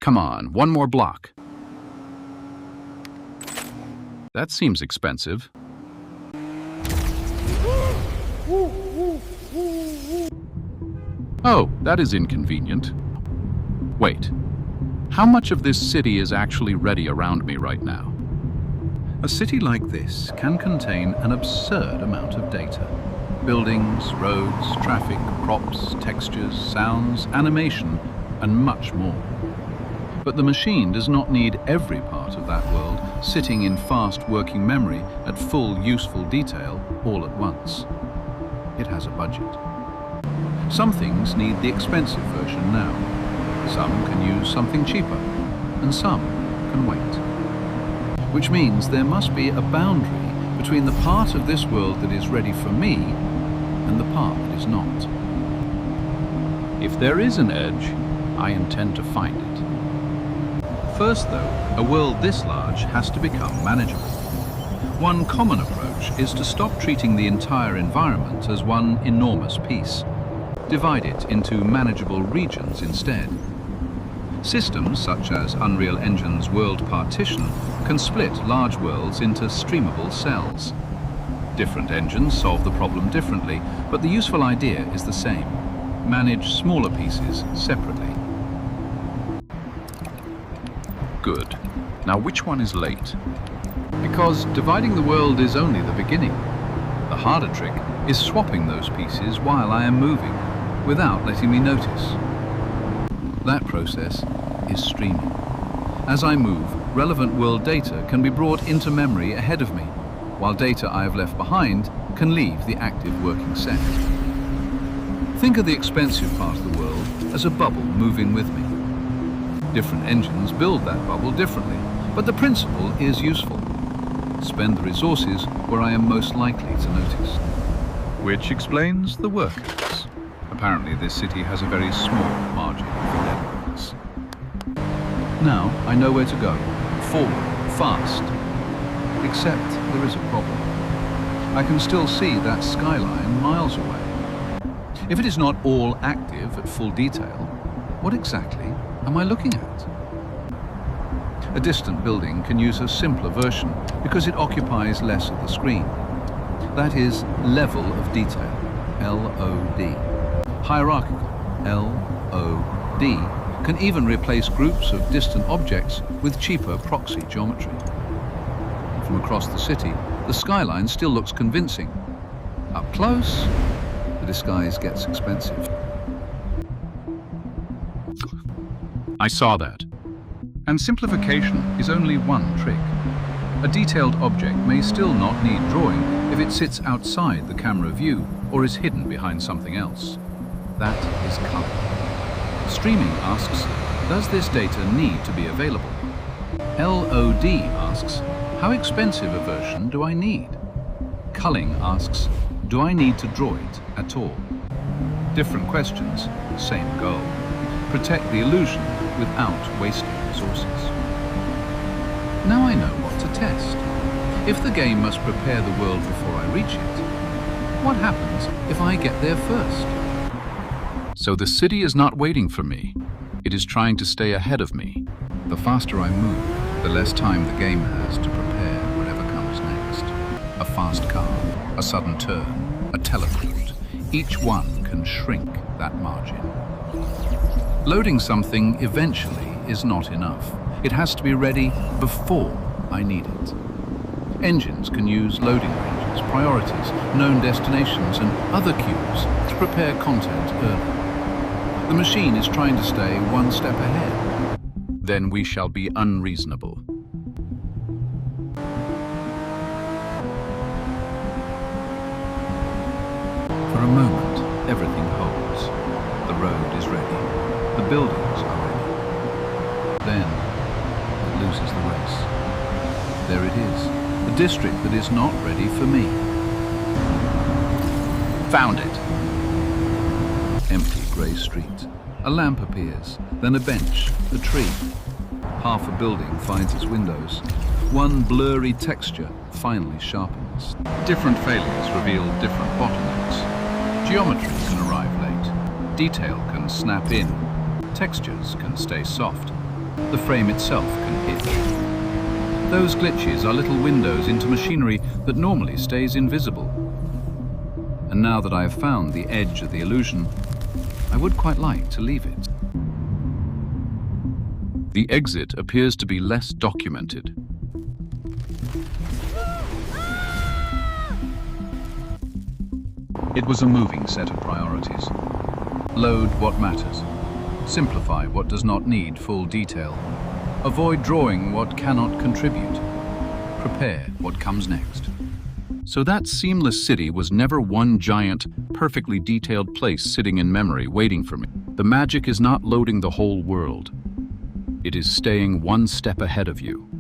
Come on, one more block. That seems expensive. Oh, that is inconvenient. Wait, how much of this city is actually ready around me right now? A city like this can contain an absurd amount of data. Buildings, roads, traffic, props, textures, sounds, animation, and much more. But the machine does not need every part of that world sitting in fast working memory at full useful detail all at once. It has a budget. Some things need the expensive version now. Some can use something cheaper, and some can wait. Which means there must be a boundary between the part of this world that is ready for me and the part that is not. If there is an edge, I intend to find it. First though, a world this large has to become manageable. One common approach is to stop treating the entire environment as one enormous piece. Divide it into manageable regions instead. Systems such as Unreal Engine's world partition can split large worlds into streamable cells. Different engines solve the problem differently, but the useful idea is the same. Manage smaller pieces separately. Good. Now which one is late? Because dividing the world is only the beginning. The harder trick is swapping those pieces while I am moving, without letting me notice. That process is streaming. As I move, relevant world data can be brought into memory ahead of me, while data I have left behind can leave the active working set. Think of the expensive part of the world as a bubble moving with me. Different engines build that bubble differently, but the principle is useful. Spend the resources where I am most likely to notice. Which explains the workers. Apparently this city has a very small margin for networks. Now I know where to go. Forward, fast. Except there is a problem. I can still see that skyline miles away. If it is not all active at full detail, what exactly am I looking at? A distant building can use a simpler version because it occupies less of the screen. That is level of detail, LOD. Hierarchical, LOD, can even replace groups of distant objects with cheaper proxy geometry. From across the city, the skyline still looks convincing. Up close, the disguise gets expensive. I saw that. And simplification is only one trick. A detailed object may still not need drawing if it sits outside the camera view or is hidden behind something else. That is color. Streaming asks, does this data need to be available? LOD asks, how expensive a version do I need? Culling asks, do I need to draw it at all? Different questions, same goal. Protect the illusion without wasting resources. Now I know what to test. If the game must prepare the world before I reach it, what happens if I get there first? So the city is not waiting for me. It is trying to stay ahead of me. The faster I move, the less time the game has to prepare whatever comes next. A fast car, a sudden turn, a teleport. Each one can shrink that margin. Loading something eventually is not enough. It has to be ready before I need it. Engines can use loading ranges, priorities, known destinations, and other cues to prepare content early. The machine is trying to stay one step ahead. Then we shall be unreasonable. For a moment, everything holds. The road is ready. The buildings are ready. Then, it loses the race. There it is, the district that is not ready for me. Found it. Empty grey street. A lamp appears, then a bench, a tree. Half a building finds its windows. One blurry texture finally sharpens. Different failures reveal different bottlenecks. Geometry can arrive late. Detail can snap in. Textures can stay soft. the frame itself can hitch. Those glitches are little windows into machinery that normally stays invisible. And now that I have found the edge of the illusion, I would quite like to leave it. The exit appears to be less documented. It was a moving set of priorities. Load what matters. Simplify what does not need full detail. Avoid drawing what cannot contribute. Prepare what comes next. So that seamless city was never one giant, perfectly detailed place sitting in memory waiting for me. The magic is not loading the whole world. It is staying one step ahead of you.